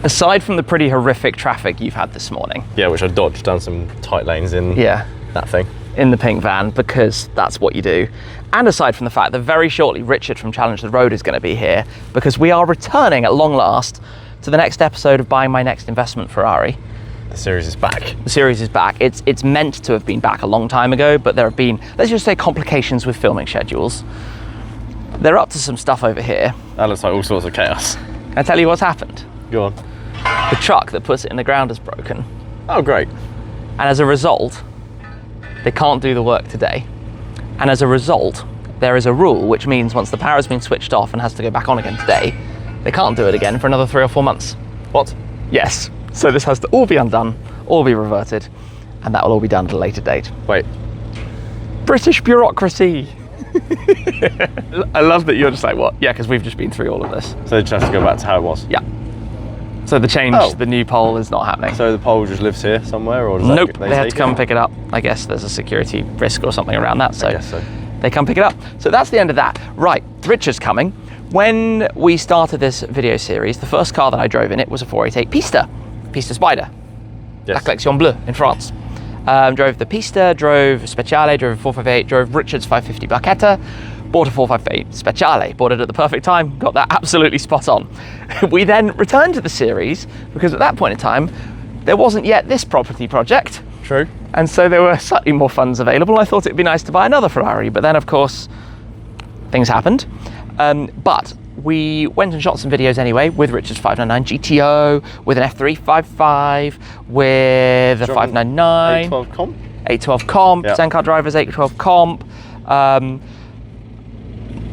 Aside from the pretty horrific traffic you've had this morning. Yeah, which I dodged down some tight lanes in that thing. In the pink van, because that's what you do. And aside from the fact that very shortly Richard from Challenge the Road is going to be here, because we are returning at long last to the next episode of Buying My Next Investment Ferrari. The series is back. The series is back. It's meant to have been back a long time ago, but there have been, let's just say, complications with filming schedules. They're up to some stuff over here. That looks like all sorts of chaos. Can I tell you what's happened? Go on. The truck that puts it in the ground is broken. Oh, great. And as a result, they can't do the work today. And as a result, there is a rule which means once the power has been switched off and has to go back on again today, they can't do it again for another 3 or 4 months. What? Yes. So this has to all be undone, all be reverted, and that will all be done at a later date. Wait. British bureaucracy. I love that you're just like, what? Yeah, because we've just been through all of this. So they just have to go back to how it was? Yeah. So the change, the new pole is not happening. So the pole just lives here somewhere, or does nope, they have to come pick it up. I guess there's a security risk or something around that, so, I guess so. They come pick it up. So that's the end of that. Right, Richard's coming. When we started this video series, the first car that I drove in it was a 488 Pista Spider, La Collection Bleue in France. Drove the Pista, drove Speciale, drove a 458, drove Richard's 550 Barchetta, bought a 458 Speciale, bought it at the perfect time, got that absolutely spot on. We then returned to the series because at that point in time, there wasn't yet this property project. True. And so there were slightly more funds available. I thought it'd be nice to buy another Ferrari, but then of course, things happened. But we went and shot some videos anyway with Richard's 599 GTO, with an F355, with a 599. 812 comp? 812 comp, yep. Zencar Driver's 812 comp.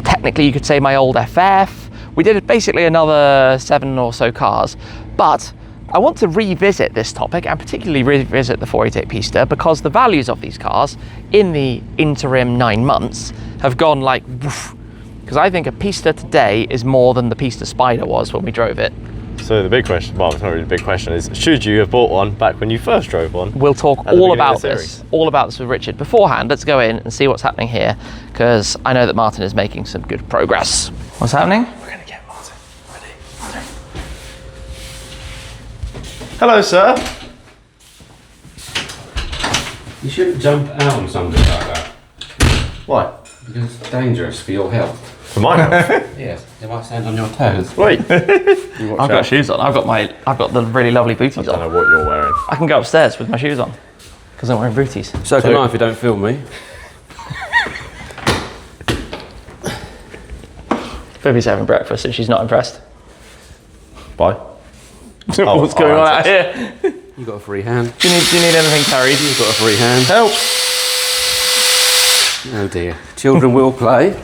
Technically you could say my old FF. We did basically another 7 or so cars, but I want to revisit this topic and particularly revisit the 488 Pista because the values of these cars in the interim 9 months have gone like woof. Because I think a Pista today is more than the Pista Spider was when we drove it. So the big question, well, it's not really a big question, is should you have bought one back when you first drove one? We'll talk all about this with Richard. Beforehand, let's go in and see what's happening here, because I know that Martin is making some good progress. What's happening? We're going to get Martin. Ready? Hello, sir. You shouldn't jump out on something like that. Why? Because it's dangerous for your health. For my health? Yes, it might stand on your toes. Wait. I've got shoes on. I've got the really lovely booties on. I don't know what you're wearing. I can go upstairs with my shoes on because I'm wearing booties. So can I if you don't film me. Phoebe's having breakfast and she's not impressed. Bye. What's going on out here? You got a free hand. Do you need anything carried? You've got a free hand. Help! Oh dear. Children will play.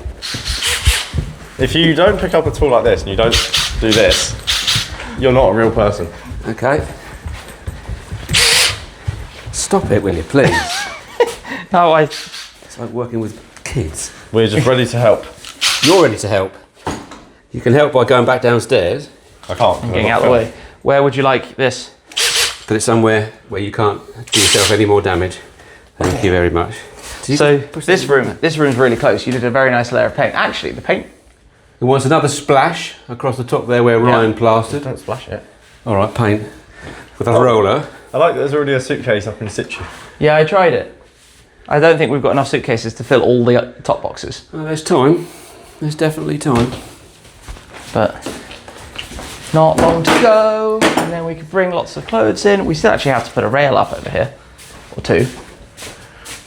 If you don't pick up a tool like this and you don't do this, you're not a real person. Okay. Stop it, will you, please? No, It's like working with kids. We're just ready to help. You're ready to help. You can help by going back downstairs. I can't. I'm getting out of the way. Where would you like this? Put it somewhere where you can't do yourself any more damage. Thank you very much. So this room's really close. You did a very nice layer of paint. Actually, the paint. It wants another splash across the top there where Ryan plastered. Don't splash it. All right, paint with a roller. I like that there's already a suitcase up in situ. Yeah, I tried it. I don't think we've got enough suitcases to fill all the top boxes. Oh, there's time. There's definitely time. But not long to go, and then we could bring lots of clothes in. We still actually have to put a rail up over here, or 2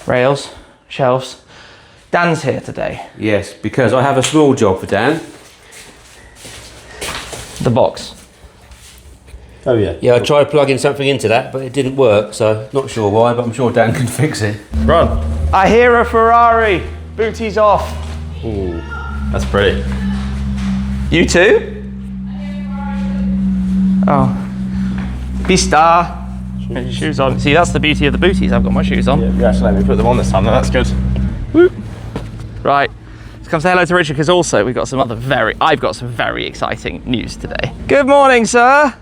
rails, shelves. Dan's here today. Yes, because I have a small job for Dan. The box. Oh yeah. Yeah, I tried plugging something into that, but it didn't work, so not sure why, but I'm sure Dan can fix it. Run. I hear a Ferrari. Booty's off. Ooh, that's pretty. You too? Oh. Pista. Shoes on. See, that's the beauty of the booties. I've got my shoes on. Yeah, you actually let me put them on this time, that's good. Woo. Right. Let's come say hello to Richard because also I've got some very exciting news today. Good morning, sir.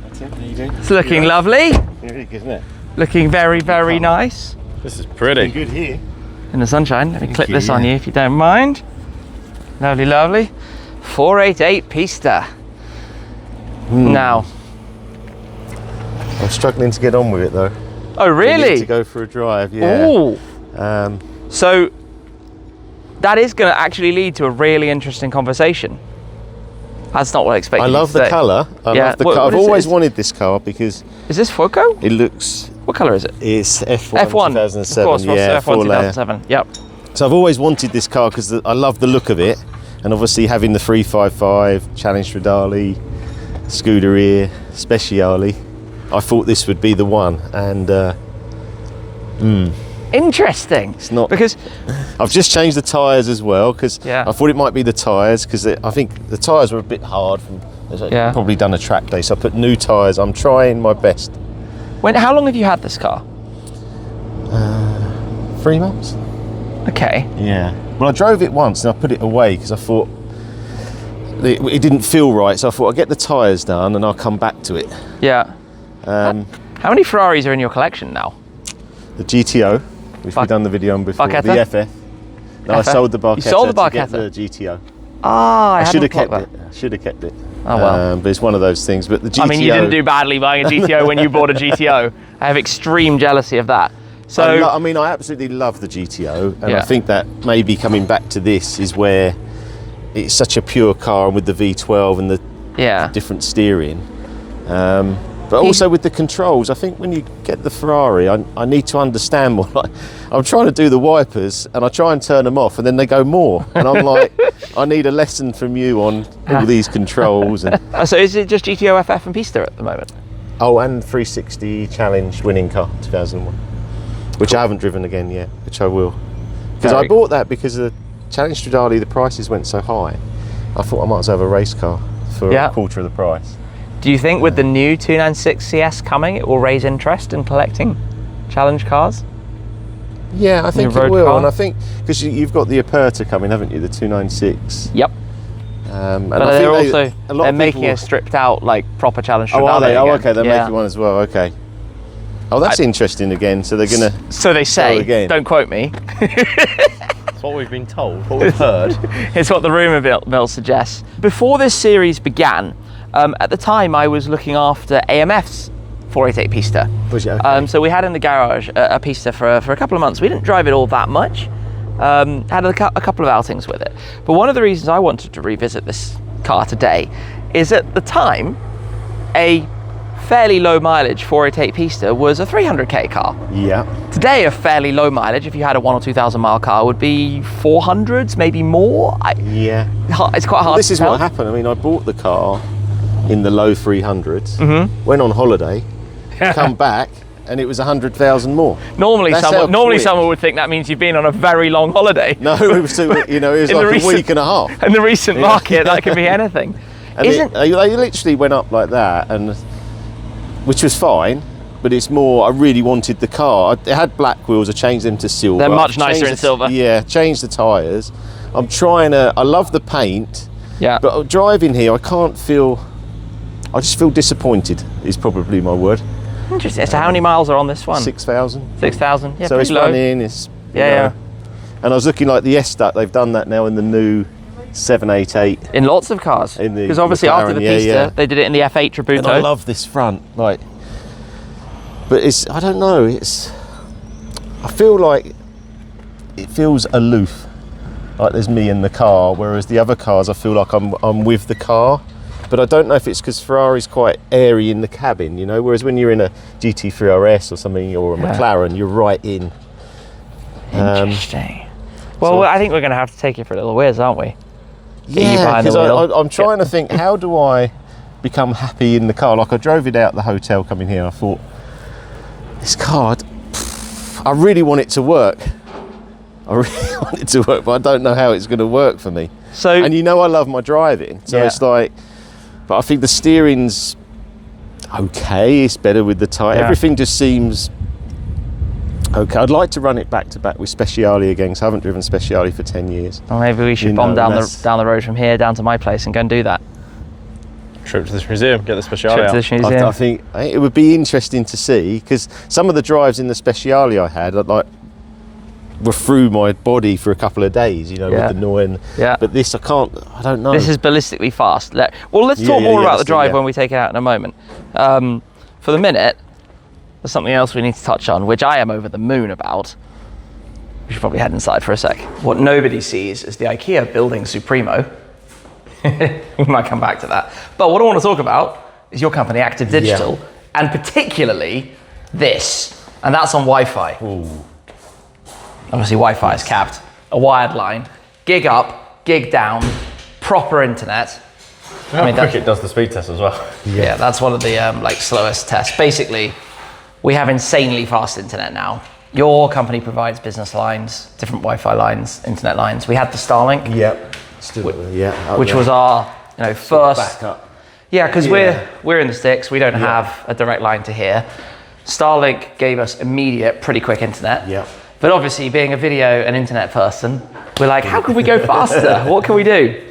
That's it, how you doing? It's looking lovely. Very good, isn't it? Looking very, very nice. This is pretty. Good here. In the sunshine. Let me clip you, this on you if you don't mind. Lovely, lovely. 488 Pista. now? I'm struggling to get on with it though. Oh, I really? need to go for a drive, yeah. Ooh. Um, So that is going to actually lead to a really interesting conversation. That's not what I expected. I love the colour. I love the car. I've always wanted this car because Is this Foco? it looks. What colour is it? It's F1 F1. 2007. Of course, yeah, F1 2007. Yep. So I've always wanted this car because I love the look of it, and obviously having the 355 Challenge Stradale, Scuderia Speciale, I thought this would be the one. And Interesting. it's not because I've just changed the tyres as well because Yeah. I thought it might be the tyres because I think the tyres were a bit hard. Yeah. Probably done a track day, so I put new tyres. I'm trying my best. how long have you had this car? 3 months. Okay. Yeah. Well, I drove it once and I put it away because I thought it didn't feel right. So I thought I'll get the tyres done and I'll come back to it. Yeah. How many Ferraris are in your collection now? The GTO, which we've done the video on before. Barchetta? The FF. No, I sold the Barchetta. You sold the to get Barchetta? the GTO. Ah, I should have hadn't kept clocked it. I should have kept it. Oh, well. But it's one of those things. But the GTO. that. I mean, you didn't do badly buying a GTO when you bought a GTO. I have extreme jealousy of that. So I mean, I absolutely love the GTO, and Yeah. I think that maybe coming back to this is where it's such a pure car, and with the V12 and the yeah. different steering, but also with the controls. I think when you get the Ferrari, I need to understand more. Like, I'm trying to do the wipers, and I try and turn them off, and then they go more, and I'm like, I need a lesson from you on all these controls. And So is it just GTO, FF, and Pista at the moment? and 360 Challenge winning car 2001, which I haven't driven again yet, which I will, because I bought that because the Challenge Stradale, the prices went so high. I thought I might as well have a race car for a quarter of the price. Do you think with the new 296 CS coming, it will raise interest in collecting challenge cars? Yeah, I think road it will, car? and I think because you've got the Aperta coming, haven't you? The 296. Yep. And But I they're think also a lot they're of making people- a stripped out like proper challenge. Oh, are they? Stradale Oh, again. okay. They're Yeah. making one as well. Okay. Oh, that's interesting again. So they're gonna. So they say. again. Don't quote me. That's what we've been told, what we've heard. It's what the rumour mill suggests. Before this series began, at the time I was looking after AMF's 488 Pista. Was it? Okay. So we had in the garage a Pista for a couple of months. We didn't drive it all that much. Had a couple of outings with it. But one of the reasons I wanted to revisit this car today is at the time, a fairly low mileage 488 Pista was a 300k car. Yeah. Today, a fairly low mileage, if you had a 1,000 or 2,000 mile car, would be 400s, maybe more. Yeah. It's quite hard This to is tell. what happened. I mean, I bought the car in the low 300s. Mm-hmm. Went on holiday, come back, and it was 100,000 more. Normally, That's how someone quick. would think that means you've been on a very long holiday. No, it was too, it was In the like recent- a week and a half. In the recent market, that could be anything. And Isn't they literally went up like that, and which was fine. But it's more, I really wanted the car. It had black wheels. I changed them to silver. They're much I've nicer changed in silver. Yeah, changed the tyres. I'm trying to. I love the paint, yeah. but driving here, I can't feel. I just feel disappointed. Is probably my word. Interesting. So how many miles are on this one? 6,000. 6,000. Yeah, So it's pretty low. running. It's you Yeah, know. And I was looking like the S-Duct. They've done that now in the new 788. In lots of cars. In the Because obviously after the McLaren, yeah, Pista, yeah. they did it in the F8 Tributo. And I love this front, like. But it's, I don't know, it's, I feel like it feels aloof, like there's me in the car, whereas the other cars I feel like I'm with the car. But I don't know if it's because Ferrari's quite airy in the cabin, you know, whereas when you're in a GT3 RS or something, or a McLaren, you're right in. Interesting. Well, so- I think we're going to have to take it for a little whiz, aren't we? Get you Yeah, behind the because wheel. I'm trying to think, how do I become happy in the car? Like I drove it out the hotel coming here, I thought, this car, I really want it to work. I really want it to work, but I don't know how it's going to work for me. So, And you know I love my driving, so Yeah. it's like, but I think the steering's okay, it's better with the tyre. Yeah. Everything just seems okay. I'd like to run it back to back with Speciale again, because I haven't driven Speciale for 10 years. well, maybe we should You bomb know, down that's- the road from here down to my place and go and do that. Trip to the museum, get the special Trip out. to the museum. I think it would be interesting to see, because some of the drives in the Speciale I had, I'd like, were through my body for a couple of days, you know, with the noise. But this, I don't know. This is ballistically fast. Well, let's talk more about the drive when we take it out in a moment. For the minute, there's something else we need to touch on, which I am over the moon about. We should probably head inside for a sec. What nobody sees is the IKEA building Supremo. We might come back to that. But what I want to talk about is your company, Active Digital, and particularly this. And that's on Wi-Fi. Ooh. Obviously, Wi-Fi is capped. A wired line, gig up, gig down, proper internet. How quick it does the speed test as well. Yeah, that's one of the slowest tests. Basically, we have insanely fast internet now. Your company provides business lines, different Wi-Fi lines, internet lines. We had the Starlink. Yep. Which was our first backup. Yeah, because we're in the sticks. We don't have a direct line to here. Starlink gave us immediate, pretty quick internet. Yeah. But obviously, being a video and internet person, we're like, how can we go faster? What can we do?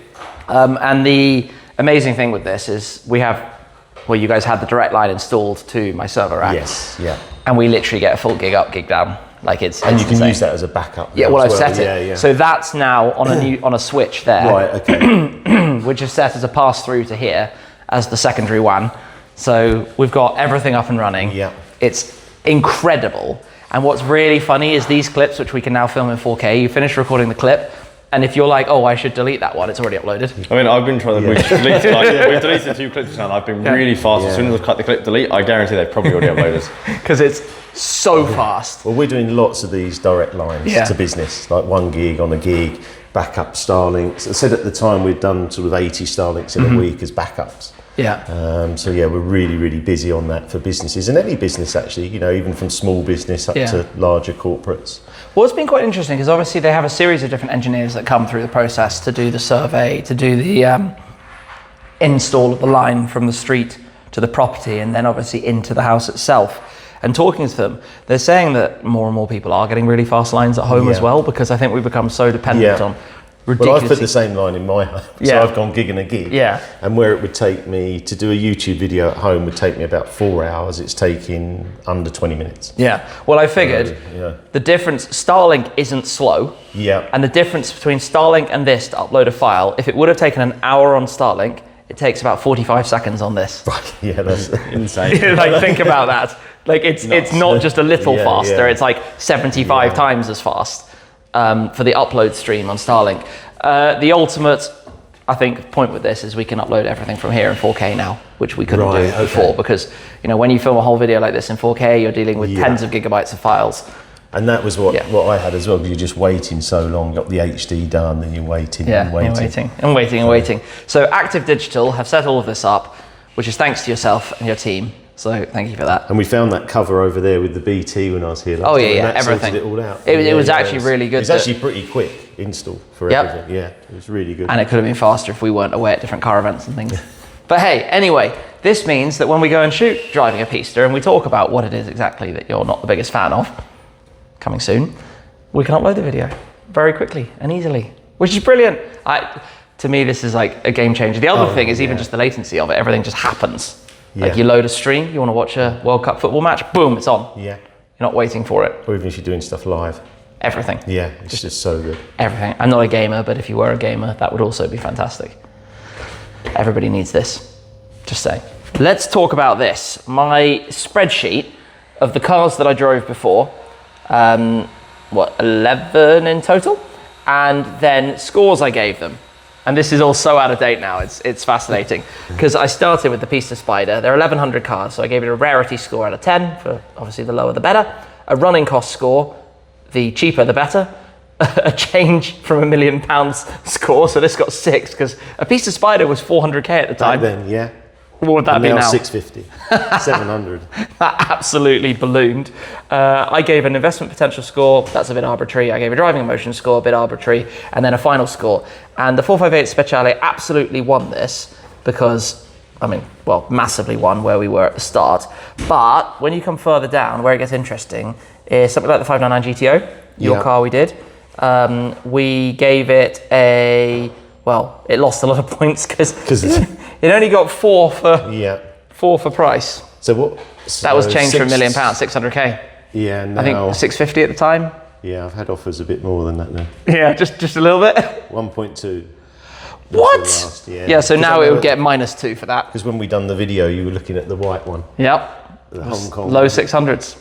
And the amazing thing with this is you guys had the direct line installed to my server rack. Yes. Yeah. And we literally get a full gig up, gig down. Like it's and you can insane. use that as a backup. Yeah, well, I've set it. Yeah. So that's now on a switch there. Right. Okay. Which is set as a pass through to here as the secondary WAN. So we've got everything up and running. Yeah. It's incredible. And what's really funny is these clips, which we can now film in 4K. You finish recording the clip, and if you're like, oh, I should delete that one, it's already uploaded. I mean, I've been trying to we've deleted 2 clips now, and I've been really fast. As soon as I cut the clip delete, I guarantee they've probably already uploaded. Because it's so fast. Well, we're doing lots of these direct lines to business, like 1 gig on a gig, backup Starlinks. I said at the time we'd done sort of 80 Starlinks in a week as backups. Yeah. So yeah, we're really, really busy on that for businesses and any business actually, even from small business up to larger corporates. Well, it's been quite interesting because obviously they have a series of different engineers that come through the process to do the survey, to do the install of the line from the street to the property and then obviously into the house itself. And talking to them, they're saying that more and more people are getting really fast lines at home as well, because I think we've become so dependent on ridiculously. Well, I've put the same line in my home, so I've gone gig and a gig. Yeah. And where it would take me to do a YouTube video at home would take me about 4 hours, it's taking under 20 minutes. Yeah. Well, I figured the difference, Starlink isn't slow. Yeah. And the difference between Starlink and this to upload a file, if it would have taken an hour on Starlink, it takes about 45 seconds on this. Right. Yeah, that's insane. Like, think about that. Like, it's not just a little faster, it's like 75 times as fast for the upload stream on Starlink. The ultimate, I think, point with this is we can upload everything from here in 4K now, which we couldn't do before, because when you film a whole video like this in 4K, you're dealing with tens of gigabytes of files. And that was what I had as well, because you're just waiting so long, got the HD done, then you're waiting and waiting. So Active Digital have set all of this up, which is thanks to yourself and your team. So thank you for that. And we found that cover over there with the BT when I was here last time. And everything. Sorted it all out. It was actually really good. It was actually pretty quick install for everything. Yeah, it was really good. And it could have been faster if we weren't away at different car events and things. But hey, anyway, this means that when we go and shoot driving a Pista and we talk about what it is exactly that you're not the biggest fan of, coming soon, we can upload the video very quickly and easily, which is brilliant. To me, this is like a game changer. The other thing is even just the latency of it. Everything just happens. Like you load a stream, you want to watch a World Cup football match, boom, it's on. Yeah. You're not waiting for it. Or even if you're doing stuff live. Everything. Yeah, it's just so good. Everything. I'm not a gamer, but if you were a gamer, that would also be fantastic. Everybody needs this. Just saying. Let's talk about this. My spreadsheet of the cars that I drove before, 11 in total, and then scores I gave them. And this is all so out of date now, it's fascinating. Because I started with the Pista Spider, there are 1,100 cars, so I gave it a rarity score out of 10, for obviously the lower the better, a running cost score, the cheaper the better, a change from £1 million score, so this got 6, because a Pista Spider was 400k at the time. Back then, yeah. What would that be now? 650, 700. That absolutely ballooned. I gave an investment potential score, that's a bit arbitrary. I gave a driving emotion score, a bit arbitrary, and then a final score. And the 458 Speciale absolutely won this because, massively won where we were at the start. But when you come further down, where it gets interesting is something like the 599 GTO, your car we did. We gave it it lost a lot of points because it only got 4 for price. So what? That was changed from £1 million, 600k. Yeah, now, I think 650 at the time. Yeah, I've had offers a bit more than that now. Yeah, just a little bit. 1.2. What? Last, Yeah, so now it would get -2 for that. Because when we done the video, you were looking at the white one. Yep. The Hong Kong. Low 600s.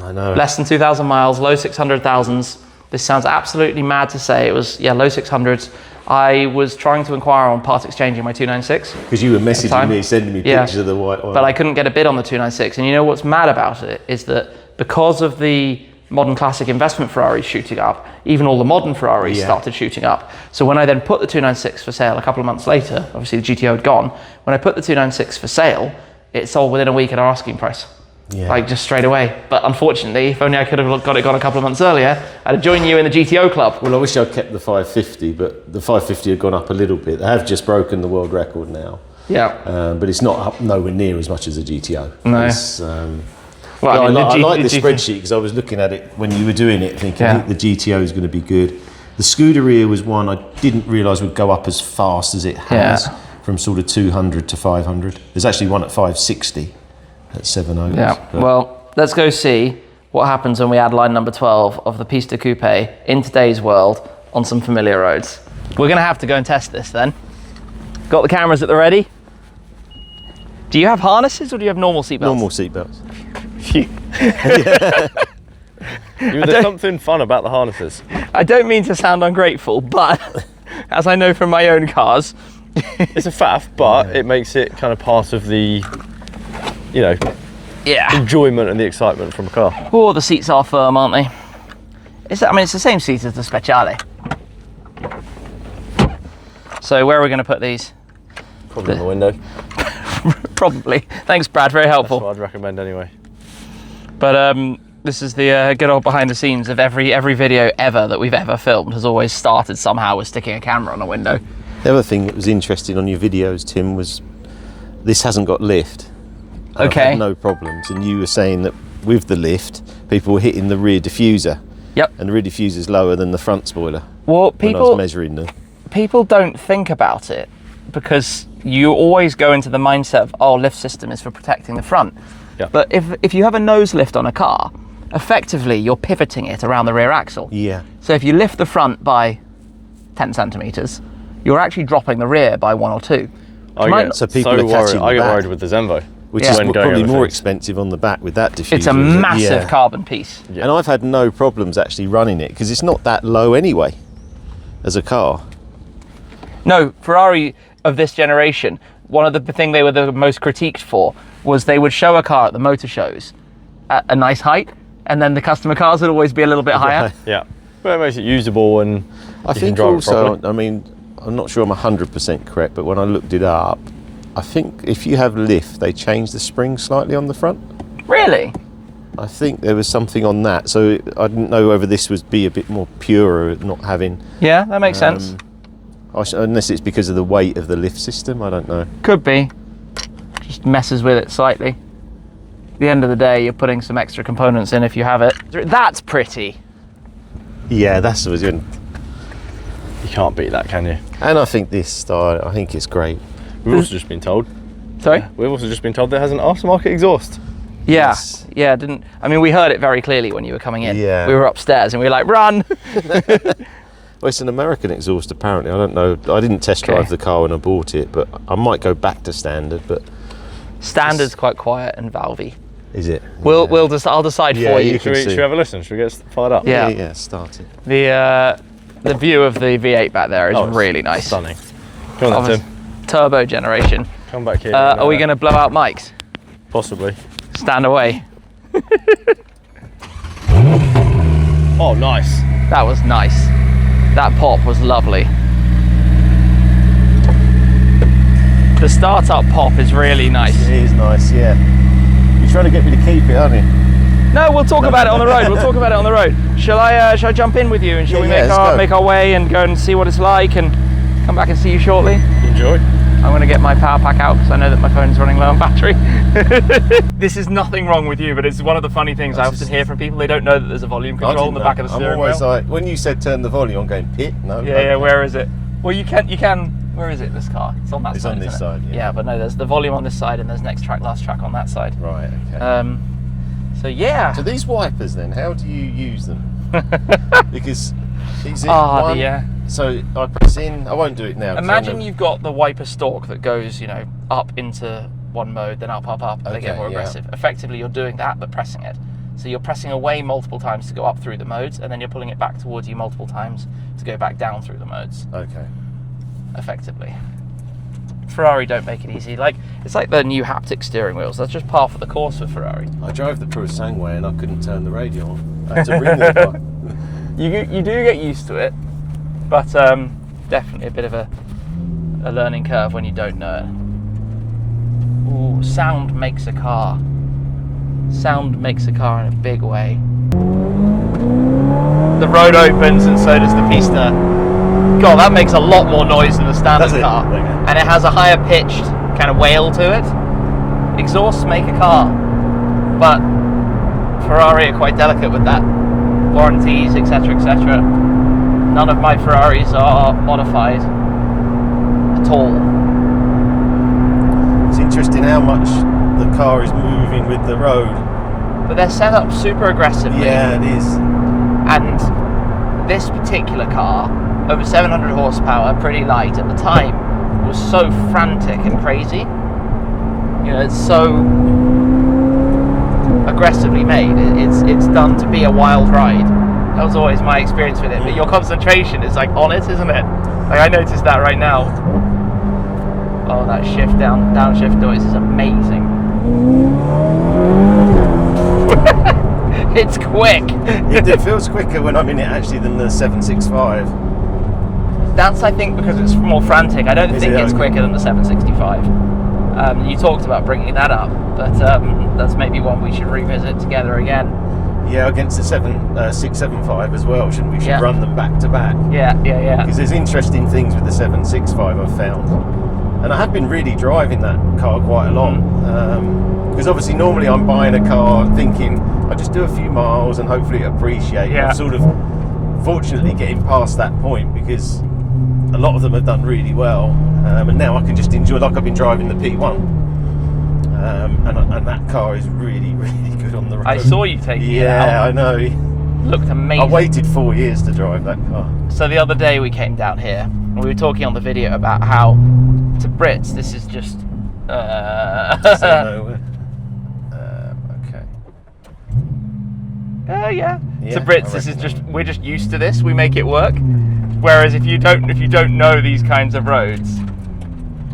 I know. Less than 2,000 miles, low 600,000s. This sounds absolutely mad to say. It was, yeah, low 600s. I was trying to inquire on part exchanging my 296. Because you were messaging me, sending me pictures of the white one. But I couldn't get a bid on the 296. And you know what's mad about it is that because of the modern classic investment Ferraris shooting up, even all the modern Ferraris started shooting up. So when I then put the 296 for sale a couple of months later, obviously the GTO had gone, when I put the 296 for sale, it sold within a week at our asking price. Yeah. Like just straight away. But unfortunately, if only I could have got it gone a couple of months earlier, I'd have joined you in the GTO club. Well, I wish I'd kept the 550, but the 550 had gone up a little bit. They have just broken the world record now. Yeah. But it's not up nowhere near as much as a GTO. No. It's, Well, I, I mean, I like the GT spreadsheet because I was looking at it when you were doing it, thinking Yeah. the GTO is going to be good. The Scuderia was one I didn't realise would go up as fast as it has, from sort of 200 to 500. There's actually one at 560 at 7 Yeah. Well, let's go see what happens when we add line number 12 of the Pista Coupe in today's world on some familiar roads. We're going to have to go and test this then. Got the cameras at the ready. Do you have harnesses or do you have normal seatbelts? Normal seatbelts. Phew. There's something fun about the harnesses. I don't mean to sound ungrateful, but as I know from my own cars, It's a faff, but it makes it kind of part of the, you know, enjoyment and the excitement from a car. oh, the seats are firm, aren't they? It's the same seat as the Speciale. So where are we going to put these? Probably in the window. Probably. Thanks, Brad. Very helpful. That's what I'd recommend anyway. But this is the good old behind the scenes of every video ever that we've ever filmed has always started somehow with sticking a camera on a window. The other thing that was interesting on your videos, Tim, was this hasn't got lift. And Okay. I've had no problems. And you were saying that with the lift, people were hitting the rear diffuser. Yep. And the rear diffuser is lower than the front spoiler. Well, When I was measuring them. people don't think about it because you always go into the mindset of, oh, lift system is for protecting the front. Yeah. But if you have a nose lift on a car, effectively you're pivoting it around the rear axle. Yeah. So if you lift the front by 10 centimeters, you're actually dropping the rear by 1 or 2. So people are catching I the get back. worried with the Zenvo. Which Yeah. is When going probably over more things. expensive on the back with that diffuser. It's a isn't it? massive Yeah. carbon piece. Yeah. And I've had no problems actually running it because it's not that low anyway as a car. No, Ferrari of this generation, one of the thing they were the most critiqued for was they would show a car at the motor shows at a nice height, and then the customer cars would always be a little bit higher. Yeah. But it makes it usable and I you can think drive it also, properly. I mean, I'm not sure I'm 100% correct, but when I looked it up, I think if you have lift, they change the spring slightly on the front. Really? I think there was something on that, so I didn't know whether this would be a bit more pure, not having. Yeah, that makes sense. Unless it's because of the weight of the lift system, I don't know. Could be. Just messes with it slightly. At the end of the day, you're putting some extra components in if you have it. That's pretty. Yeah, that's what good. You can't beat that, can you? And I think this style, I think it's great. We've also just been told. Sorry? We've also just been told there has an aftermarket exhaust. Yeah, Yes. yeah. We heard it very clearly when you were coming in. Yeah. We were upstairs and we were like, run. Well, it's an American exhaust apparently. I don't know. I didn't test drive Okay. the car when I bought it, but I might go back to standard. But Standard's quite quiet and valvey. is it? I'll decide Yeah, for you. you Should we, see. should we have a listen? Should we get fired up? Yeah. Yeah, start it. The view of the V8 back there is Oh, it's really nice. Stunning. Come on then, Tim. Turbo generation. Come back here. Are we going to blow out mics? Possibly. Stand away. Oh, nice. That was nice. That pop was lovely. The startup pop is really nice. It is nice, yeah. You're trying to get me to keep it, aren't you? No, we'll talk about it on the road. We'll talk about it on the road. Shall I jump in with you and shall we let's go. make our way and go and see what it's like and come back and see you shortly? Enjoy. I'm going to get my power pack out because I know that my phone's running low on battery. This is nothing wrong with you, but it's one of the funny things I often hear from people. They don't know that there's a volume control in the back of the steering I'm always wheel. like, when you said turn the volume, I'm going pit. No. Yeah, where is it? Well, you can. Where is it? This car? It's on that It's side. on this isn't it? side, yeah. Yeah, but no, there's the volume on this side, and there's next track, last track on that side. Right. Okay. So yeah. So these wipers, then, how do you use them? Because is it Ah, one? So I press in. I won't do it now. 'cause I Imagine know- you've got the wiper stalk that goes, you know, up into one mode, then up, and they get Okay, more yeah. aggressive. Effectively, you're doing that, but pressing it. So you're pressing away multiple times to go up through the modes, and then you're pulling it back towards you multiple times to go back down through the modes, Okay. effectively. Ferrari don't make it easy. Like, it's like the new haptic steering wheels. That's just par for the course for Ferrari. I drove the Purosangue and I couldn't turn the radio on. I had to ring the car. You do get used to it, but definitely a bit of a learning curve when you don't know it. Ooh, sound makes a car. Sound makes a car in a big way. The road opens and so does the Pista. God, that makes a lot more noise than a standard Does it? car. Okay. And it has a higher pitched kind of wail to it. Exhausts make a car, but Ferrari are quite delicate with that. Warranties, etc., etc. None of my Ferraris are modified at all. It's interesting how much the car is moving with the road. But they're set up super aggressively. Yeah, it is. And this particular car, over 700 horsepower, pretty light at the time, was so frantic and crazy. You know, it's so aggressively made. It's done to be a wild ride. That was always my experience with it. But your concentration is like on it, isn't it? Like I noticed that right now. Oh, that shift downshift noise is amazing. It's quick. It feels quicker when I'm in it actually than the 765. That's, I think, because it's more frantic. I don't Is think it? it's Okay. quicker than the 765. You talked about bringing that up, but that's maybe one we should revisit together again. Yeah, against the 675 as well, shouldn't we? Yeah. Run them back to back. Yeah. Because there's interesting things with the 765 I've found. And I have been really driving that car quite a lot. Because obviously normally I'm buying a car thinking I'll just do a few miles and hopefully it appreciate. Yeah. I'm sort of fortunately getting past that point because a lot of them have done really well. And now I can just enjoy, like I've been driving the P1. And that car is really, really good on the road. I saw you taking it out. Yeah, I know. Looked amazing. I waited 4 years to drive that car. So the other day we came down here and we were talking on the video about how to Brits this is just So nowhere. Okay. yeah. Yeah, To Brits I this is reckon just we're just used to this. We make it work. Whereas if you don't know these kinds of roads,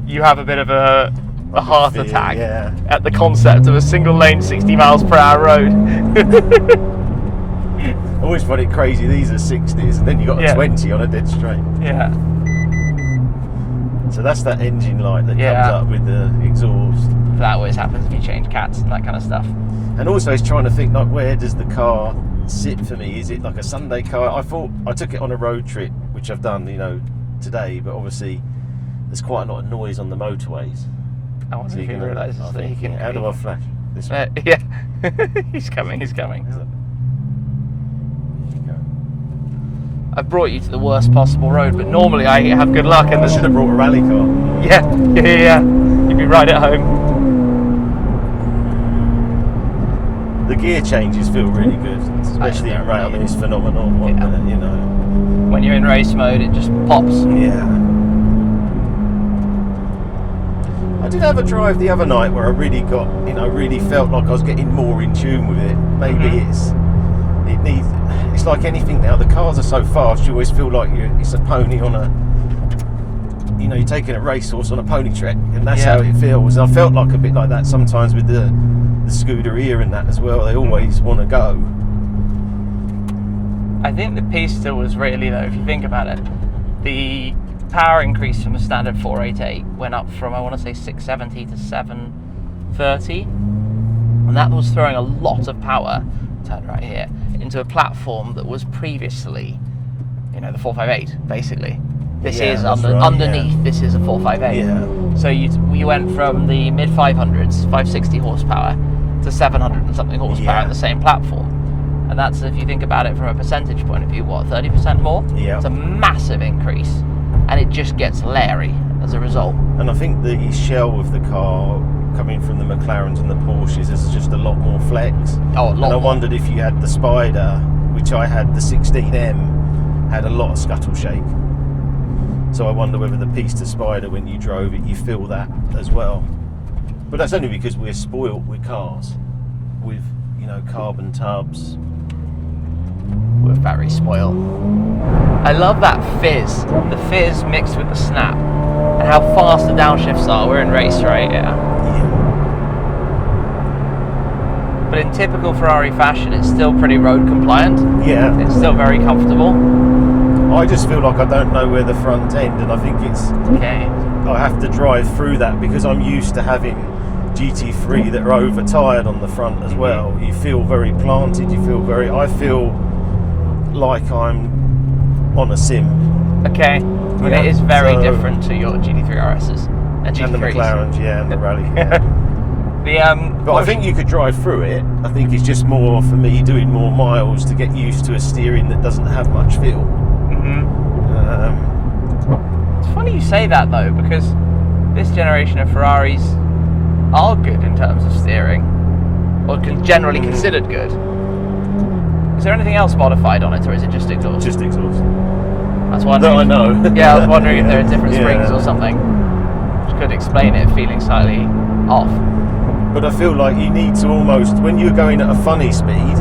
you have a bit of a heart fear, attack yeah. at the concept of a single lane 60 miles per hour road. I always find it crazy. These are 60s, and then you got a Yeah. 20 on a dead straight. Yeah. So that's that engine light that Yeah. comes up with the exhaust. That always happens if you change cats and that kind of stuff. And also, it's trying to think like, where does the car sit for me? Is it like a Sunday car? I thought I took it on a road trip, which I've done, today. But obviously, there's quite a lot of noise on the motorways. I wonder if he realises that he can. How do I flash? This way. Yeah. He's coming. There you go. I've brought you to the worst possible road, but normally I have good luck, and I this should have brought a rally car. Yeah. You'd be right at home. The gear changes feel really good, especially in rail. I mean, it's phenomenal. When you're in race mode, it just pops. Yeah. I did have a drive the other night where I really got, really felt like I was getting more in tune with it. Maybe it's like anything now. The cars are so fast, you always feel like it's a pony on a, you're taking a racehorse on a pony trek, and that's how it feels. I felt like a bit like that sometimes with the Scuderia and that as well. They always want to go. I think the Pista was really, though, if you think about it, the power increase from a standard 488 went up from, I want to say, 670 to 730, and that was throwing a lot of power, turn right here, into a platform that was previously, the 458, basically. This is underneath. Yeah. This is a 458. Yeah. So you went from the mid 500s, 560 horsepower, to 700 and something horsepower in the same platform. And that's, if you think about it from a percentage point of view, 30% more? Yeah. It's a massive increase, and it just gets leery as a result. And I think the shell of the car coming from the McLarens and the Porsches is just a lot more flex. Oh, a lot And I more. wondered if you had the Spider, which I had, the 16M, had a lot of scuttle shake. So I wonder whether the Pista Spider, when you drove it, you feel that as well. But that's only because we're spoilt with cars, with, you know, carbon tubs. We're very spoiled. I love that fizz. The fizz mixed with the snap. And how fast the downshifts are. We're in race, right? Yeah. But in typical Ferrari fashion, it's still pretty road compliant. Yeah. It's still very comfortable. I just feel like I don't know where the front end, and I think it's... Okay. I have to drive through that because I'm used to having GT3 that are over-tired on the front as well. You feel very planted, I feel like I'm on a sim. Okay. And it is very different to your GT3 RSs and GT3s. And the McLarens, yeah, and the Rally. But I think you could drive through it. I think it's just more for me doing more miles to get used to a steering that doesn't have much feel. It's funny you say that though, because this generation of Ferraris are good in terms of steering, or generally considered good. Is there anything else modified on it, or is it just exhaust? Just exhaust. That's wondering. No, I know. Yeah, I was wondering if there are different springs or something, which could explain it feeling slightly off. But I feel like you need to almost, when you're going at a funny speed,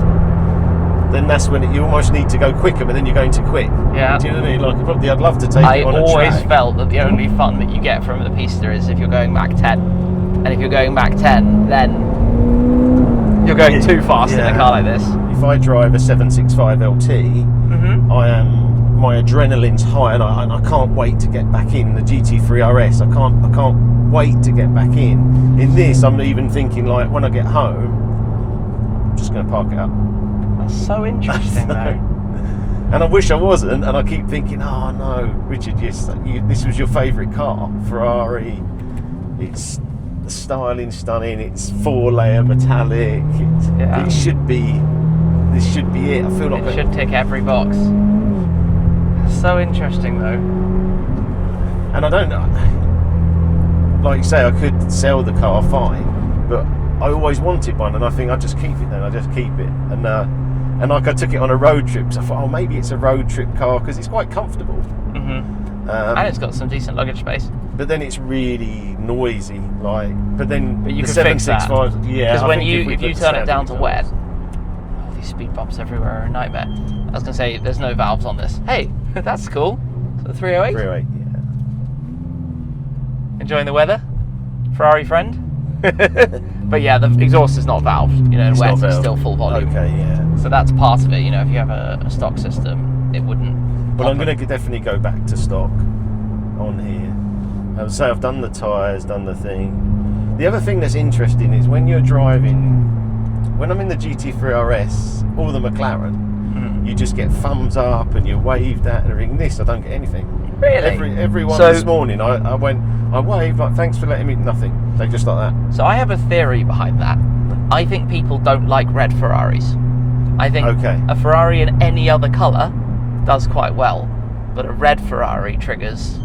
then that's when you almost need to go quicker, but then you're going too quick. Yeah. Do you know what I mean? Like, probably I'd love to take it on a track. I always felt that the only fun that you get from the Pista is if you're going back 10. And if you're going back 10, then you're going too fast in a car like this. If I drive a 765 LT, my adrenaline's high, and I can't wait to get back in the GT3 RS. I can't wait to get back in. In this, I'm even thinking like when I get home, I'm just going to park it up. That's so interesting, though. And I wish I wasn't, and I keep thinking, oh no, Richard, this was your favourite car, Ferrari. It's the styling stunning. It's 4-layer metallic. It should be. This should be it. I feel like it should tick every box. So interesting though. And I don't know. Like you say, I could sell the car fine, but I always wanted one, and I think I just keep it. Then I just keep it, and like I took it on a road trip, so I thought, oh, maybe it's a road trip car because it's quite comfortable. And it's got some decent luggage space. But then it's really noisy, like. But you can fix that. Yeah. Because if you turn it down to wet, these speed bumps everywhere are a nightmare. I was going to say, there's no valves on this. Hey, that's cool. So 308? 308, yeah. Enjoying the weather? Ferrari friend? But yeah, the exhaust is not valved. You know, wet is still full volume. Okay, yeah. So that's part of it. You know, if you have a stock system, it wouldn't. Well, I'm going to definitely go back to stock on here. I would say I've done the tyres, done the thing. The other thing that's interesting is when you're driving, when I'm in the GT3 RS or the McLaren, you just get thumbs up and you're waved at and everything. This, I don't get anything. Really? Everyone this morning, I waved, like, thanks for letting me, nothing. They just like that. So I have a theory behind that. I think people don't like red Ferraris. I think a Ferrari in any other colour does quite well, but a red Ferrari triggers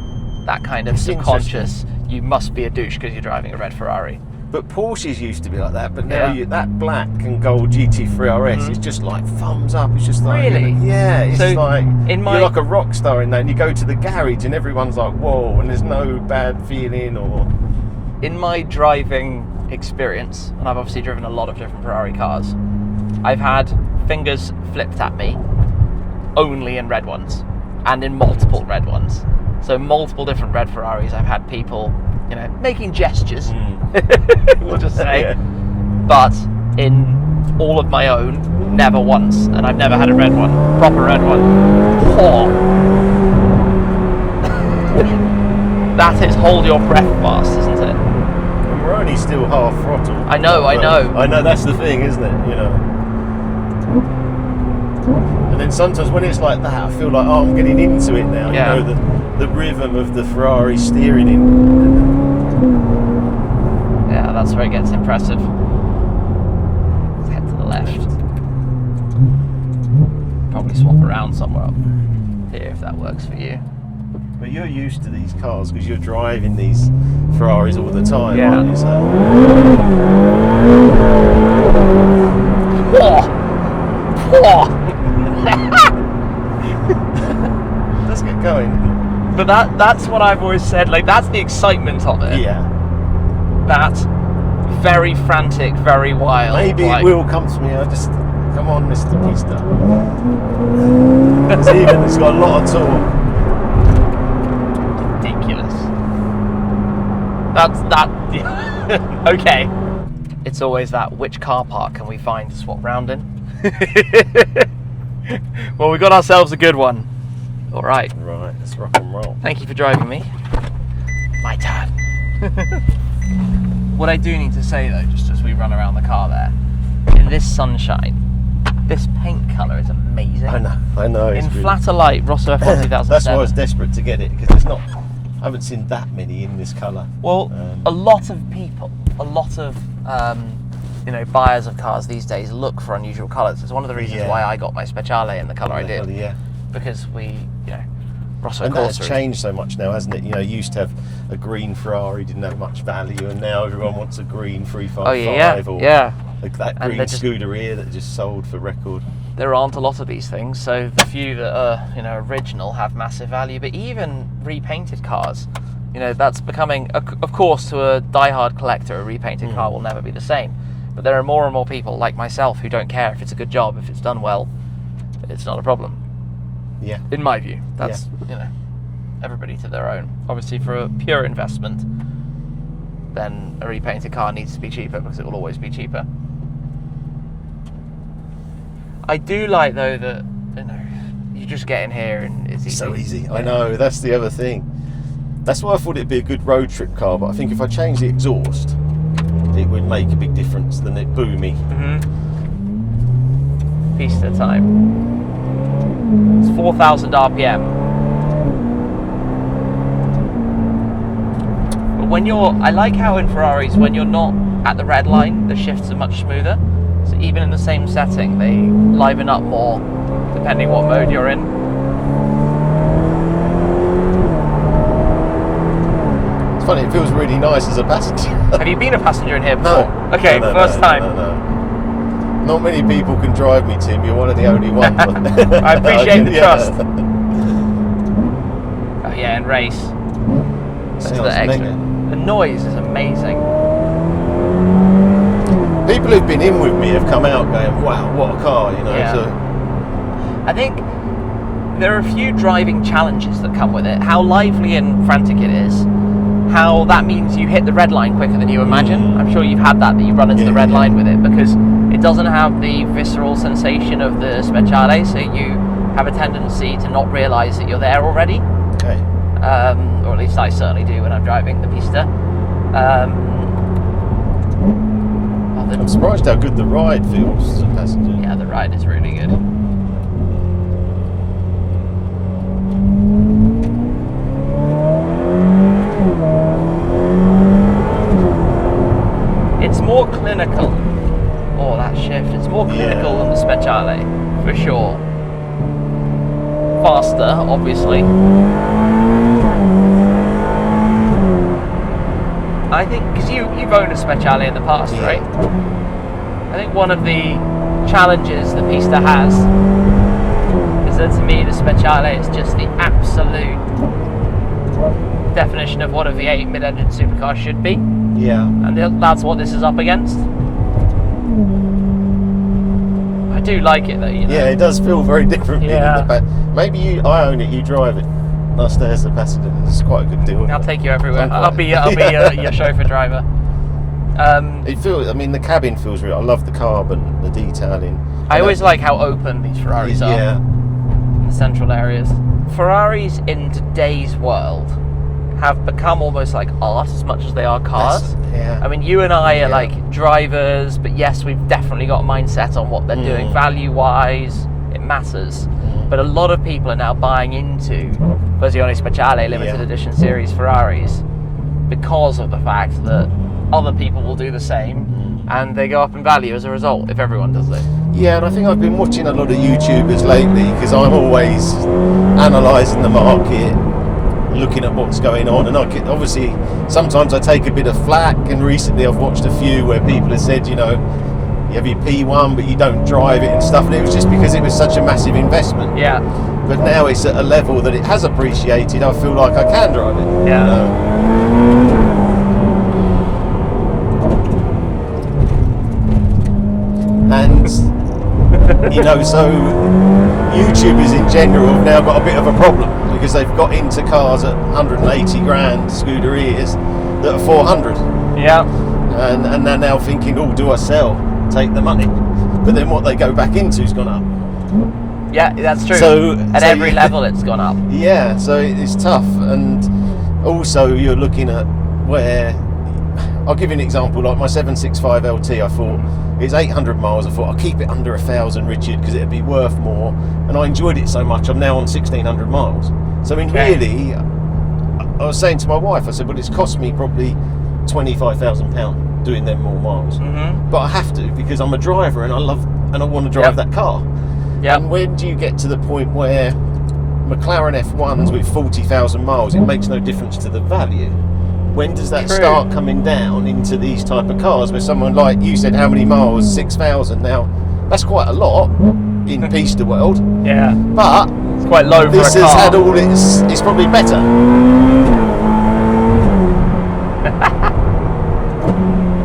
that kind of subconscious, you must be a douche because you're driving a red Ferrari. But Porsches used to be like that, but now that black and gold GT3 RS is just like thumbs up. It's just like, really? Yeah, it's so like you're like a rock star in that, and you go to the garage and everyone's like, whoa, and there's no bad feeling or... In my driving experience, and I've obviously driven a lot of different Ferrari cars, I've had fingers flipped at me only in red ones, and in multiple red ones. So multiple different red Ferraris, I've had people, you know, making gestures, we'll just say. But in all of my own, never once, and I've never had a red one, proper red one. Oh. That is hold your breath fast, isn't it? And we're only still half throttle. I know. I know, that's the thing, isn't it? You know. And then sometimes when it's like that, I feel like, oh, I'm getting into it now. Yeah. You know, the rhythm of the Ferrari steering in. Yeah, that's where it gets impressive. Let's head to the left. Probably swap around somewhere up here if that works for you. But you're used to these cars because you're driving these Ferraris all the time, yeah. aren't you? So. Whoa. but that's what I've always said. Like, that's the excitement of it. Yeah. That's very frantic, very wild. Maybe like, it will come to me. I just come on, Mr. Pista. It's got a lot of torque. ridiculous. That's that. Okay. It's always that. Which car park can we find to swap round in? Well, we got ourselves a good one. All right. Right, let's rock and roll. Thank you for driving me. My turn. What I do need to say though, just as we run around the car there, in this sunshine, this paint colour is amazing. I know. In It's really... flatter light, Rosso F1 2007. That's why I was desperate to get it, because there's not. I haven't seen that many in this colour. Well, a lot of people, a lot of buyers of cars these days look for unusual colours. It's one of the reasons why I got my Speciale in the colour I did. Yeah. Because we, Rosso And Corsa. that's changed so much now, hasn't it? You used to have a green Ferrari, didn't have much value, and now everyone wants a green 355 or that And green scooter here that just sold for record. There aren't a lot of these things, so the few that are original have massive value. But even repainted cars, that's becoming, of course, to a diehard collector, a repainted car will never be the same. But there are more and more people like myself who don't care if it's a good job, if it's done well, it's not a problem. Yeah. In my view, that's everybody to their own. Obviously, for a pure investment, then a repainted car needs to be cheaper because it will always be cheaper. I do like though that you just get in here and it's easy. So easy. I know, that's the other thing. That's why I thought it'd be a good road trip car, but I think if I change the exhaust, it would make a big difference than it boomy. Pista time. It's 4,000 RPM. But I like how in Ferraris, when you're not at the red line, the shifts are much smoother. So even in the same setting, they liven up more, depending what mode you're in. It's funny, it feels really nice as a passenger. Have you been a passenger in here before? No. Okay, No, first time. No. Not many people can drive me, Tim. You're one of the only ones. I appreciate the trust. Oh yeah, and race. That's the extra. Mega. The noise is amazing. People who've been in with me have come out going, wow, what a car, Yeah. So, I think there are a few driving challenges that come with it. How lively and frantic it is. How that means you hit the red line quicker than you imagine. I'm sure you've had that you run into the red line with it, because it doesn't have the visceral sensation of the Speciale, so you have a tendency to not realise that you're there already. okay. Or at least I certainly do when I'm driving the Pista. I'm surprised how good the ride feels as a passenger. Yeah, the ride is really good. It's more clinical. Oh, that shift. It's more clinical than the Speciale, for sure. Faster, obviously. I think, because you've owned a Speciale in the past, right? I think one of the challenges that Pista has is that to me the Speciale is just the absolute definition of what a V8 mid-engine supercar should be. Yeah. And that's what this is up against. I do like it though, Yeah, it does feel very different. Yeah. But maybe I own it, you drive it. I'll stay as a passenger. It's quite a good deal. I'll take you everywhere. I'll be your chauffeur driver. It feels. I mean, the cabin feels real. I love the carbon, the detailing. I always like how open these Ferraris are. Yeah. In the central areas. Ferraris in today's world have become almost like art as much as they are cars. Yeah. I mean, you and I are like drivers, but yes, we've definitely got a mindset on what they're doing value-wise. It matters. But a lot of people are now buying into Versione Speciale limited edition series Ferraris because of the fact that other people will do the same and they go up in value as a result if everyone does it. Yeah, and I think I've been watching a lot of YouTubers lately because I'm always analysing the market, looking at what's going on, and obviously sometimes I take a bit of flack, and recently I've watched a few where people have said, you have your P1, but you don't drive it and stuff. And it was just because it was such a massive investment. Yeah. But now it's at a level that it has appreciated. I feel like I can drive it. Yeah. You know? And you know, so YouTubers in general have now got a bit of a problem because they've got into cars at 180 grand Scuderias that are 400. Yeah. And they're now thinking, oh, do I sell? Take the money. But then what they go back into's gone up. Yeah, that's true. So at every level it's gone up. Yeah, so it's tough. And also you're looking at where, I'll give you an example, like my 765 LT, I thought, it's 800 miles, I thought I'll keep it under 1,000, Richard, because it'd be worth more. And I enjoyed it so much, I'm now on 1,600 miles. So I mean, really, I was saying to my wife, I said, well, it's cost me probably £25,000 doing them more miles. But I have to, because I'm a driver and I want to drive that car. And when do you get to the point where McLaren F1s with 40,000 miles, it makes no difference to the value? When does that start coming down into these type of cars where someone like you said, how many miles? 6,000. Now, that's quite a lot in Pista world. Yeah. But it's quite low for a car. This has had all it's probably better.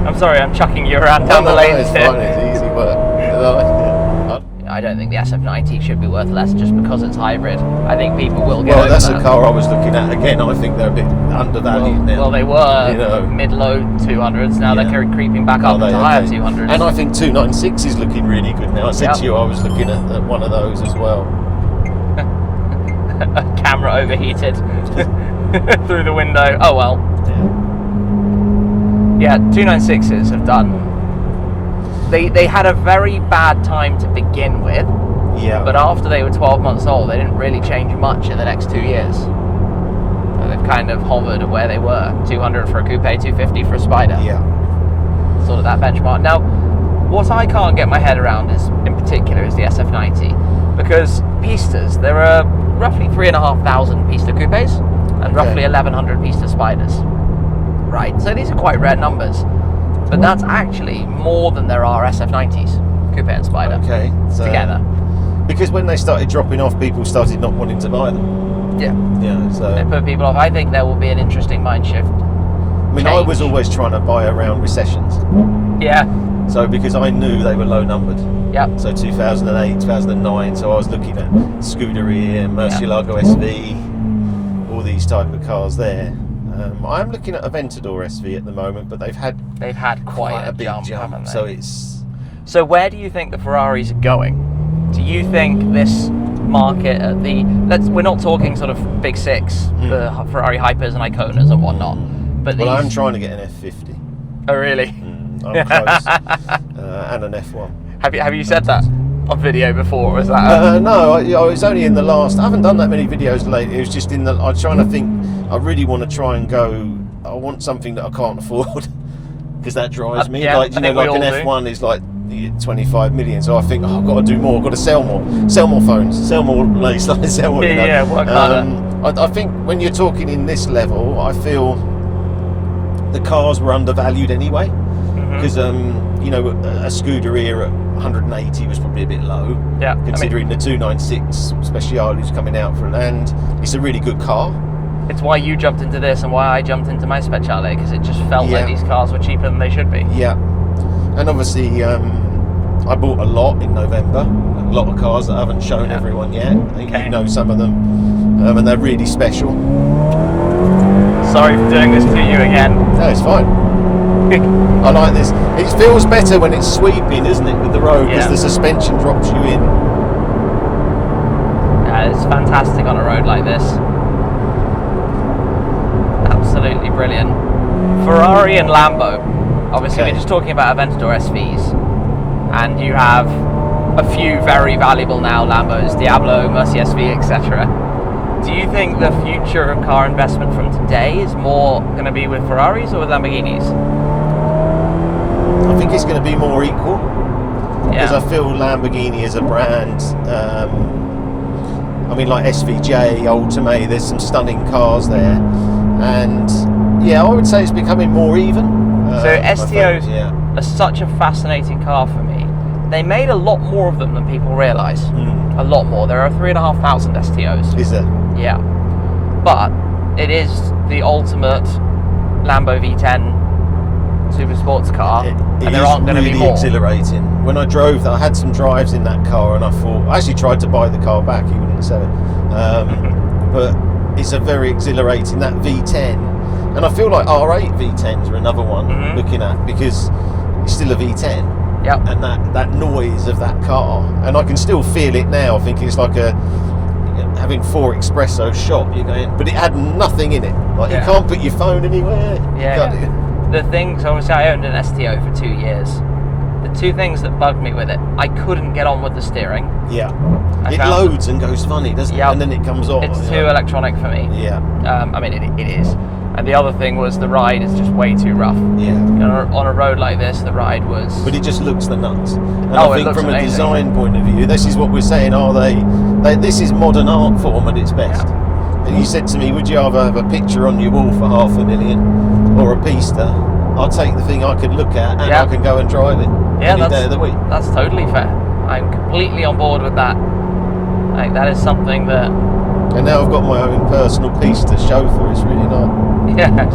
I'm sorry, I'm chucking you around down the lanes it's here. fine, it's easy work. I don't think the SF90 should be worth less just because it's hybrid. I think people will get Well, over that's that. a car I was looking at again. I think they're a bit undervalued now. Well, they were you know. mid-low 200s. Now they're creeping back up into higher 200s. And I think 296 is looking really good now. I said to you I was looking at one of those as well. A camera overheated through the window. Oh well. Yeah, 296s have done. They had a very bad time to begin with. Yeah. But after they were 12 months old, they didn't really change much in the next 2 years. So they've kind of hovered at where they were. 200 for a coupe, 250 for a Spider. Yeah. Sort of that benchmark. Now, what I can't get my head around is, in particular, is the SF90. Because Pistas, there are roughly 3,500 Pista coupes and roughly 1,100 Pista Spiders. Right, so these are quite rare numbers. But that's actually more than there are SF90s, coupe and Spider, so together. Because when they started dropping off, people started not wanting to buy them. Yeah. Yeah, so They put people off. I think there will be an interesting mind shift. I mean, I was always trying to buy around recessions. Yeah. So because I knew they were low numbered. Yeah. So 2008, 2009. So I was looking at Scuderia, Murcielago SV, all these type of cars there. I'm looking at Aventador SV at the moment, but they've had quite a big jump, haven't they? So where do you think the Ferraris are going? Do you think this market at we're not talking sort of big six, the Ferrari Hypers and Iconas and whatnot, but I'm trying to get an F50. Oh really? I'm close. And an F1. Have you said that on video before? Or was that? No, I was only in the last. I haven't done that many videos lately. It was just in the. I'm trying to think. I really want to try and go. I want something that I can't afford because that drives me. Like an F1 is like 25 million. So I think I've got to do more. I've got to sell more phones, sell more lace, sell more. Work harder. I think when you're talking in this level, I feel the cars were undervalued anyway because a Scuderia at 180 was probably a bit low. Yeah. Considering the 296 Speciale is coming out and it's a really good car. It's why you jumped into this and why I jumped into my Speciale, because it just felt like these cars were cheaper than they should be. Yeah. And obviously, I bought a lot in November. A lot of cars that I haven't shown everyone yet. I think you know some of them, and they're really special. Sorry for doing this to you again. No, it's fine. I like this. It feels better when it's sweeping, isn't it, with the road, because the suspension drops you in. Yeah, it's fantastic on a road like this. Absolutely brilliant. Ferrari and Lambo. Obviously, we're just talking about Aventador SVs, and you have a few very valuable now Lambos, Diablo, Mercy SV, etc. Do you think the future of car investment from today is more going to be with Ferraris or with Lamborghinis? I think it's going to be more equal because I feel Lamborghini as a brand. I mean, like SVJ, Ultimate. There's some stunning cars there, and I would say it's becoming more even. So STO's such a fascinating car for me. They made a lot more of them than people realise. A lot more. There are 3,500 STOs. Is there? Yeah. But it is the ultimate Lambo V10 super sports car, and there aren't going to be more. Exhilarating. When I drove that, I had some drives in that car, and I thought, I actually tried to buy the car back, he wouldn't sell it. But it's a very exhilarating, that V10. And I feel like R8 V10s are another one looking at, because it's still a V10. Yep. And that noise of that car, and I can still feel it now. I think it's like having 4 espresso shot. You're going, but it had nothing in it. Like you can't put your phone anywhere. The things, obviously, I owned an STO for 2 years. The 2 things that bugged me with it, I couldn't get on with the steering. Yeah. It loads and goes funny, doesn't it? And then it comes on. It's too electronic for me. Yeah. I mean, it is. And the other thing was the ride is just way too rough. Yeah. On a road like this, the ride was... But it just looks the nuts. And I think from a design point of view, this is what we're saying, this is modern art form at its best. Yeah. And you said to me, would you rather have a picture on your wall for $500,000 or a Pista? I'll take the thing I can look at, and I can go and drive it any day of the week. That's totally fair. I'm completely on board with that. Like, that is something that... And now I've got my own personal Pista chauffeur. It's really nice. Yeah.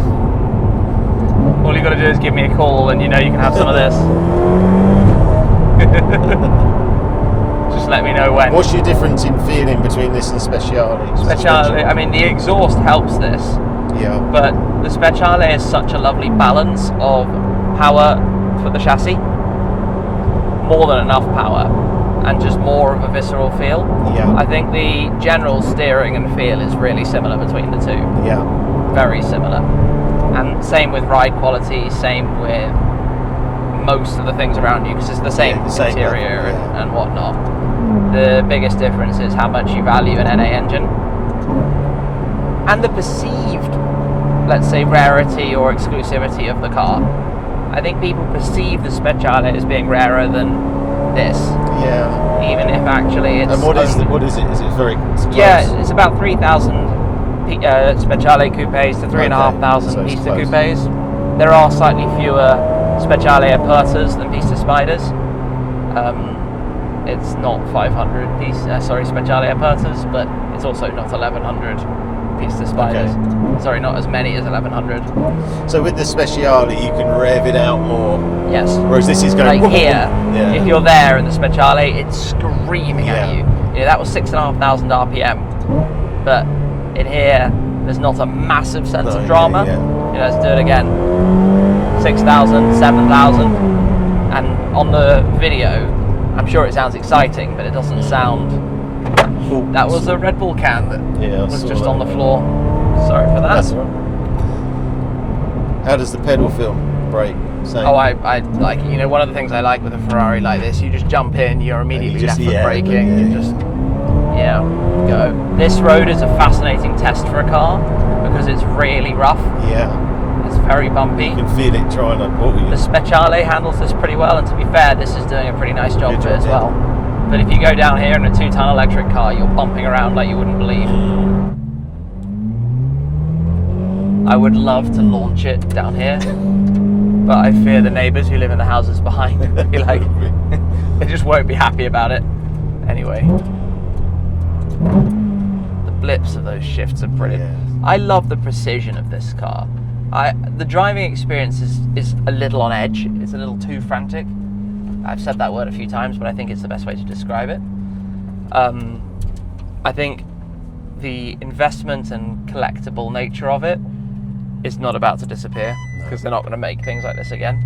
All you got to do is give me a call, and you know you can have some of this. Just let me know when. What's your difference in feeling between this and Speciale? Speciale, I mean, the exhaust helps this. Yeah. But the Speciale is such a lovely balance of power for the chassis, more than enough power, and just more of a visceral feel. Yeah. I think the general steering and feel is really similar between the 2. Yeah. Very similar. And same with ride quality, same with most of the things around you, because it's the same interior and whatnot. The biggest difference is how much you value an NA engine. And the perceived, let's say, rarity or exclusivity of the car. I think people perceive the Speciale as being rarer than this. Yeah. Even if actually it's... And what is it? Is it very close? Yeah, it's about 3,000 Speciale coupes to 3,500 Pista coupes. There are slightly fewer Speciale Apertas than Pista Spiders. It's not 500 Speciale Apertas, but it's also not 1,100 Pista Spiders. Okay. Sorry, not as many as 1,100. So with the Speciale, you can rev it out more. Yes. Whereas this is going... Like here, if you're there in the Speciale, it's screaming at you. That was 6,500 RPM. But in here, there's not a massive sense of drama. Let's do it again. 6,000, 7,000. And on the video, I'm sure it sounds exciting, but it doesn't sound... Ooh, that was a Red Bull can that was just on the floor. Sorry for that. That's all right. How does the pedal feel? Brake? Same. Oh, I like, one of the things I like with a Ferrari like this, you just jump in, you're immediately left foot braking, you just... go. This road is a fascinating test for a car because it's really rough. Yeah. It's very bumpy. You can feel it trying to pull you. The Speciale handles this pretty well, and to be fair, this is doing a pretty nice job of it as well. But if you go down here in a 2-ton electric car, you're bumping around like you wouldn't believe. I would love to launch it down here, but I fear the neighbours who live in the houses behind will be like, they just won't be happy about it. Anyway. The blips of those shifts are brilliant. Yeah. I love the precision of this car. The driving experience is a little on edge. It's a little too frantic. I've said that word a few times, but I think it's the best way to describe it. I think the investment and collectible nature of it is not about to disappear, because they're not going to make things like this again,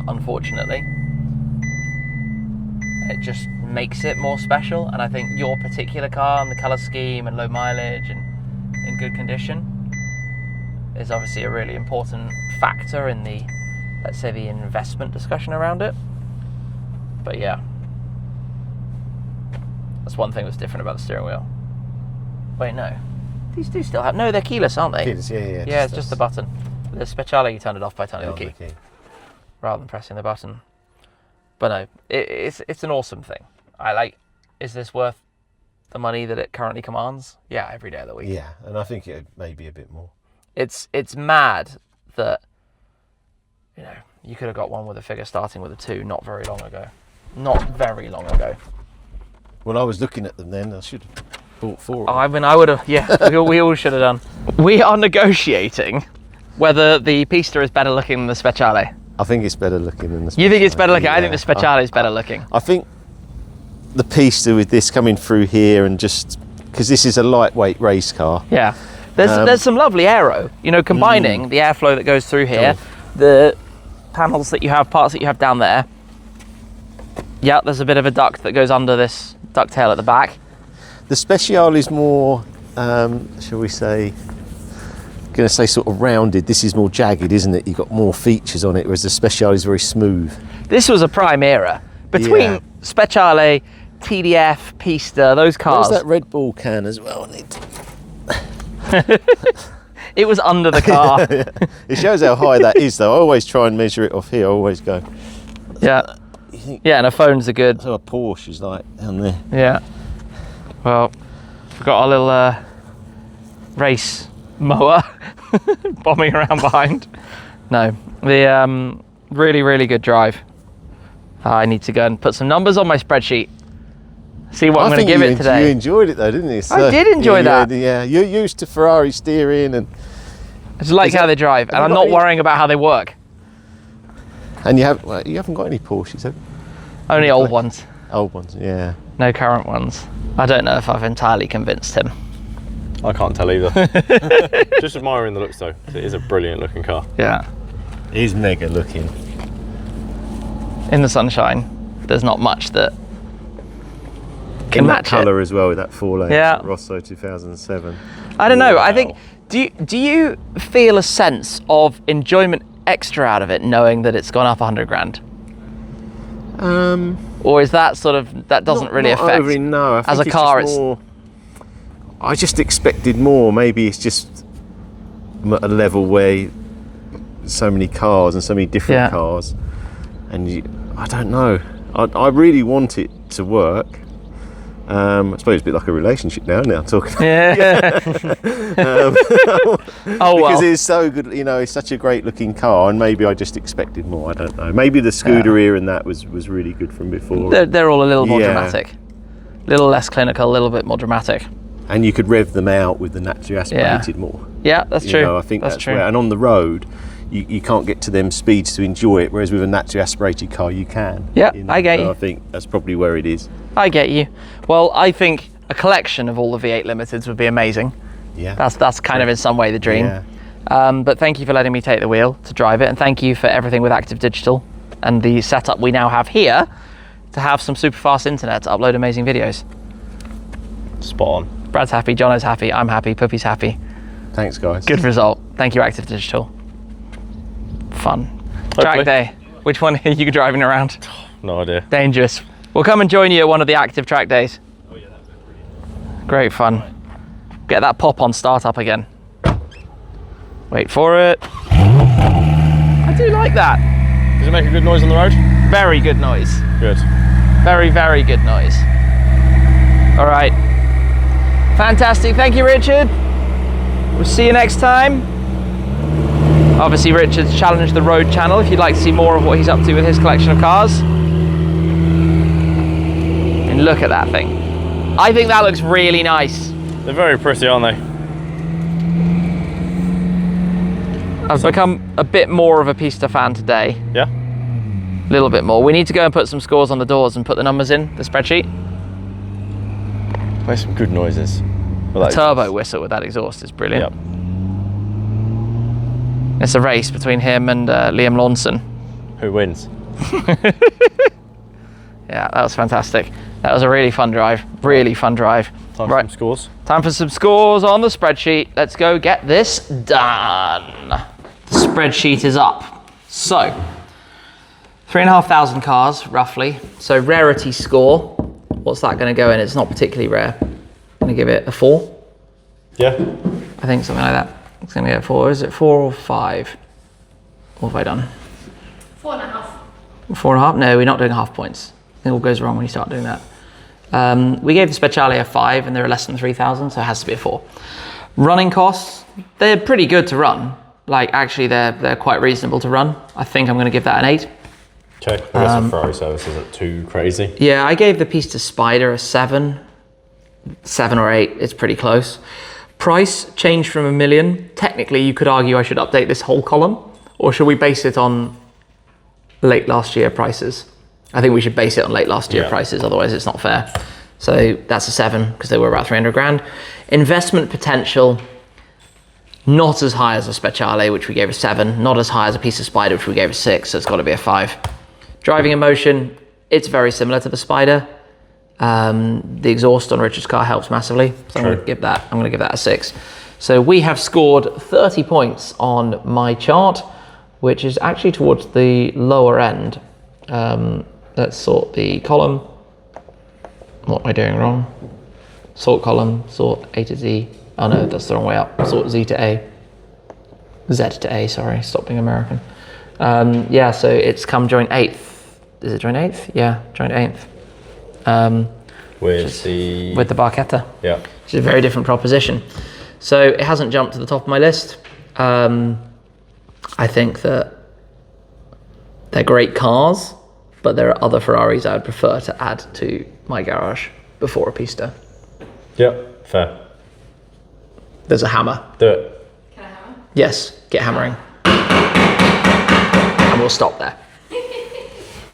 unfortunately. It just makes it more special, and I think your particular car and the colour scheme and low mileage and in good condition is obviously a really important factor in the, let's say, the investment discussion around it. But yeah, that's one thing that's different about the steering wheel. Wait, no, these do still have, no, they're keyless, aren't they? Keyless, yeah. Yeah, it's just the button. The Speciale, you turn it off by turning the key rather than pressing the button. But no, it's an awesome thing. Is this worth the money that it currently commands? Yeah, every day of the week. Yeah, and I think it may be a bit more. It's mad that you know, you could have got one with a figure starting with a 2 not very long ago. Not very long ago. Well, I was looking at them then. I should have bought 4. I mean, I would have, yeah, we all should have done. We are negotiating whether the Pista is better looking than the Speciale. I think it's better looking than the Speciale. You think it's better looking? Yeah. I think the Speciale is better looking. I think the Pista with this coming through here and just, because this is a lightweight race car. Yeah. There's some lovely aero, you know, combining the airflow that goes through here, the panels that you have, parts that you have down there. Yeah, there's a bit of a duct that goes under this ducktail at the back. The Speciale is more, shall we say, going to say sort of rounded. This is more jagged, isn't it? You've got more features on it, whereas the Speciale is very smooth. This was a prime era. Between Speciale, TDF, Pista, those cars. Where's that Red Bull can as well? It was under the car. It shows how high that is, though. I always try and measure it off here. I always go. Yeah. Yeah, and a phones are good. So a Porsche is like down there. Yeah. Well, we've got our little race mower bombing around behind. No, the really, really good drive. I need to go and put some numbers on my spreadsheet. See what I'm going to give it today. You enjoyed it though, didn't you? I did enjoy that. Yeah, you're used to Ferrari steering and. I just like how they drive, and I'm not worrying about how they work. And you haven't got any Porsches, have you? Only old ones. Old ones, yeah. No current ones. I don't know if I've entirely convinced him. I can't tell either. Just admiring the looks though. It is a brilliant looking car. Yeah. It is mega looking. In the sunshine, there's not much that can match it. Colour as well with that 4-lane. Yeah. Rosso 2007. I don't know. I think. Do you feel a sense of enjoyment extra out of it, knowing that it's gone up 100 grand? Or is that sort of that doesn't really affect? Overly, no. I think as a car, it's more, I just expected more. Maybe it's just a level where so many cars and so many different cars, and I don't know. I really want it to work. I suppose it's a bit like a relationship now talking. Yeah. Because it's so good, you know, it's such a great looking car, and maybe I just expected more. I don't know. Maybe the Scuderia and that was really good from before. They're all a little more dramatic, a little less clinical, a little bit more dramatic. And you could rev them out with the naturally aspirated more. Yeah, that's true. You know, I think that's true. And on the road, you can't get to them speeds to enjoy it, whereas with a naturally aspirated car you can. Yeah, you know? I get you. I think that's probably where it is. I get you. Well, I think a collection of all the V8 Limiteds would be amazing. Yeah. That's kind of in some way the dream. Yeah. But thank you for letting me take the wheel to drive it, and thank you for everything with Active Digital and the setup we now have here to have some super fast internet to upload amazing videos. Spot on. Brad's happy, Jono's happy, I'm happy, Puppy's happy. Thanks, guys. Good result. Thank you, Active Digital. Fun. Hopefully. Track day. Which one are you driving around? No idea. Dangerous. We'll come and join you at one of the active track days. Oh yeah, that'd be brilliant. Great fun. Get that pop on startup again. Wait for it. I do like that. Does it make a good noise on the road? Very good noise. Good. Very, very good noise. All right. Fantastic. Thank you, Richard. We'll see you next time. Obviously, Richard's Challenge the Road channel if you'd like to see more of what he's up to with his collection of cars. And look at that thing. I think that looks really nice. They're very pretty, aren't they? I've become a bit more of a Pista fan today. Yeah? A little bit more. We need to go and put some scores on the doors and put the numbers in the spreadsheet. Make some good noises. Well, A turbo whistle with that exhaust is brilliant. Yep. It's a race between him and Liam Lawson. Who wins? Yeah, that was fantastic. That was a really fun drive. Really fun drive. Time for some scores. Time for some scores on the spreadsheet. Let's go get this done. The spreadsheet is up. So, 3,500 cars, roughly. So rarity score, what's that going to go in? It's not particularly rare. I'm going to give it a 4. Yeah. I think something like that. It's going to get 4. Is it 4 or 5? What have I done? 4.5. 4.5? No, we're not doing half points. It all goes wrong when you start doing that. We gave the Speciale a 5 and they're less than 3,000, so it has to be a 4. Running costs, they're pretty good to run. Like actually they're quite reasonable to run. I think I'm going to give that an 8. Okay, I guess the Ferrari service isn't too crazy. Yeah, I gave the Pista Spider a 7 or 8. It's pretty close. Price changed from $1 million. Technically, you could argue I should update this whole column, or should we base it on late last year prices? I think we should base it on late last year prices, otherwise it's not fair. So that's a 7 because they were about 300 grand. Investment potential, not as high as a Speciale, which we gave a 7, not as high as a Pista Spider, which we gave a 6, so it's got to be a 5. Driving emotion, it's very similar to the Spider. The exhaust on Richard's car helps massively, so I'm going to give that a 6. So we have scored 30 points on my chart, which is actually towards the lower end. Let's sort the column. What am I doing wrong? Sort column, sort A to Z. Oh no, that's the wrong way up. Sort Z to A. Z to A, sorry, stop being American. Yeah, so it's come joint 8th. Is it joint 8th? Yeah, joint 8th. With the Barchetta. Yeah. Which is a very different proposition. So it hasn't jumped to the top of my list. I think that they're great cars, but there are other Ferraris I would prefer to add to my garage before a Pista. Yeah, fair. There's a hammer. Do it. Can I hammer? Yes, get hammering. And we'll stop there.